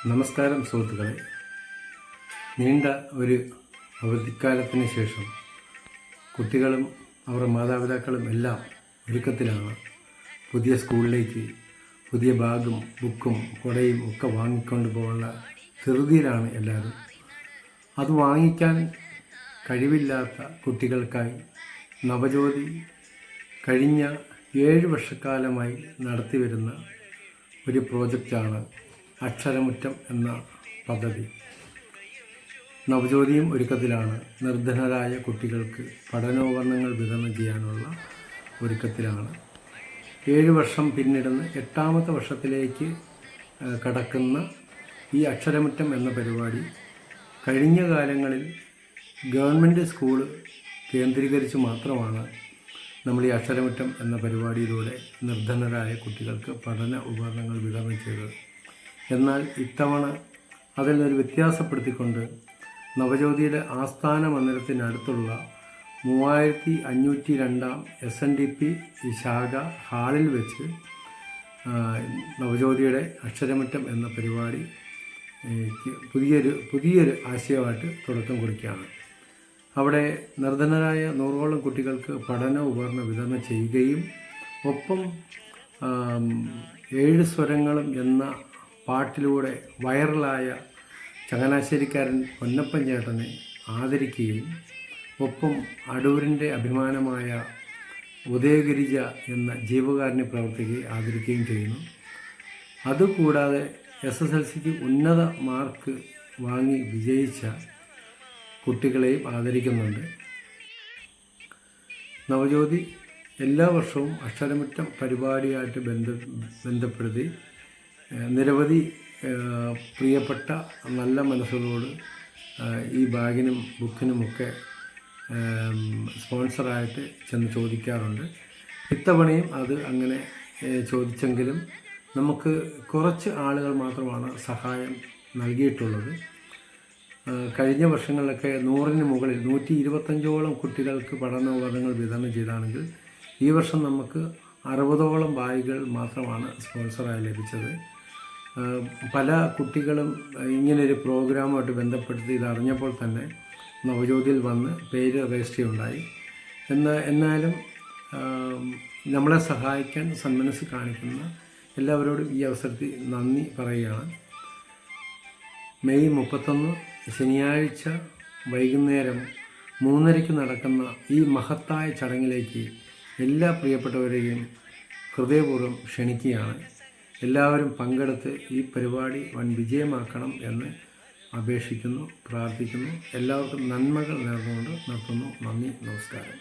നമസ്കാരം സുഹൃത്തുക്കളെ. നീണ്ട ഒരു അവധിക്കാലത്തിന് ശേഷം കുട്ടികളും അവരുടെ മാതാപിതാക്കളും എല്ലാം ഒരുക്കത്തിലാണ്. പുതിയ സ്കൂളിലേക്ക് പുതിയ ബാഗും ബുക്കും കുടയും ഒക്കെ വാങ്ങിക്കൊണ്ട് പോകാനുള്ള ധൃതിയിലാണ് എല്ലാവരും. അത് വാങ്ങിക്കാൻ കഴിവില്ലാത്ത കുട്ടികൾക്കായി നവജ്യോതി കഴിഞ്ഞ 7 വർഷക്കാലമായി നടത്തിവരുന്ന ഒരു പ്രോജക്റ്റാണ് അക്ഷരമുറ്റം എന്ന പദ്ധതി. നവജ്യോതിയും ഒരുക്കത്തിലാണ്. നിർധനരായ കുട്ടികൾക്ക് പഠനോപകരണങ്ങൾ വിതരണം ചെയ്യാനുള്ള ഒരുക്കത്തിലാണ്. 7 വർഷം പിന്നിടുന്ന 8ാമത്തെ വർഷത്തിലേക്ക് കടക്കുന്ന ഈ അക്ഷരമുറ്റം എന്ന പരിപാടി കഴിഞ്ഞ കാലങ്ങളിൽ ഗവൺമെൻറ് സ്കൂൾ കേന്ദ്രീകരിച്ച് മാത്രമാണ് നമ്മൾ ഈ അക്ഷരമുറ്റം എന്ന പരിപാടിയിലൂടെ നിർധനരായ കുട്ടികൾക്ക് പഠന ഉപകരണങ്ങൾ വിതരണം ചെയ്തത്. എന്നാൽ ഇത്തവണ അതിൽ നിന്നൊരു വ്യത്യാസപ്പെടുത്തിക്കൊണ്ട് നവജ്യോതിയുടെ ആസ്ഥാന മന്ദിരത്തിനടുത്തുള്ള 3502 SNDP ശാഖ ഹാളിൽ വെച്ച് നവജ്യോതിയുടെ അക്ഷരമുറ്റം എന്ന പരിപാടി പുതിയൊരു ആശയമായിട്ട് തുടക്കം കുറിക്കുകയാണ്. അവിടെ നിർധനരായ 100ഓളം കുട്ടികൾക്ക് പഠന ഉപകരണം വിതരണം ചെയ്യുകയും ഒപ്പം 7 സ്വരങ്ങളും എന്ന പാട്ടിലൂടെ വൈറലായ ചങ്ങനാശ്ശേരിക്കാരൻ പൊന്നപ്പൻ ചേട്ടനെ ആദരിക്കുകയും ഒപ്പം അടൂരിൻ്റെ അഭിമാനമായ ഉദയഗിരിജ എന്ന ജീവകാരുണ്യ പ്രവർത്തകയെ ആദരിക്കുകയും ചെയ്യുന്നു. അതുകൂടാതെ SSLCക്ക് ഉന്നത മാർക്ക് വാങ്ങി വിജയിച്ച കുട്ടികളെയും ആദരിക്കുന്നുണ്ട്. നവജ്യോതി എല്ലാ വർഷവും അക്ഷരമുറ്റം പരിപാടിയായിട്ട് ബന്ധപ്പെടുത്തി നിരവധി പ്രിയപ്പെട്ട നല്ല മനസ്സുകളോട് ഈ ബാഗിനും ബുക്കിനുമൊക്കെ സ്പോൺസറായിട്ട് ചെന്ന് ചോദിക്കാറുണ്ട്. ഇത്തവണയും അത് അങ്ങനെ ചോദിച്ചെങ്കിലും നമുക്ക് കുറച്ച് ആളുകൾ മാത്രമാണ് സഹായം നൽകിയിട്ടുള്ളത്. കഴിഞ്ഞ വർഷങ്ങളിലൊക്കെ 100ന് മുകളിൽ 125ഓളം കുട്ടികൾക്ക് പഠനോപകരണങ്ങൾ വിതരണം ചെയ്താണെങ്കിൽ ഈ വർഷം നമുക്ക് 60ഓളം ബാഗുകൾ മാത്രമാണ് സ്പോൺസറായി ലഭിച്ചത്. പല കുട്ടികളും ഇങ്ങനൊരു പ്രോഗ്രാമുമായിട്ട് ബന്ധപ്പെടുത്തി ഇതറിഞ്ഞപ്പോൾ തന്നെ നവജ്യോതിയിൽ വന്ന് പേര് രജിസ്റ്റർ ഉണ്ടായി. എന്നാലും നമ്മളെ സഹായിക്കാൻ സന്മനസ് കാണിക്കുന്ന എല്ലാവരോടും ഈ അവസരത്തിൽ നന്ദി പറയുകയാണ്. മെയ് 31 ശനിയാഴ്ച വൈകുന്നേരം 3:30 നടക്കുന്ന ഈ മഹത്തായ ചടങ്ങിലേക്ക് എല്ലാ പ്രിയപ്പെട്ടവരെയും ഹൃദയപൂർവ്വം ക്ഷണിക്കുകയാണ്. എല്ലാവരും പങ്കെടുത്ത് ഈ പരിപാടി വൻ വിജയമാക്കണം എന്ന് അപേക്ഷിക്കുന്നു, പ്രാർത്ഥിക്കുന്നു. എല്ലാവർക്കും നന്മകൾ നേർന്നുകൊണ്ട് നിർത്തുന്നു. നന്ദി, നമസ്കാരം.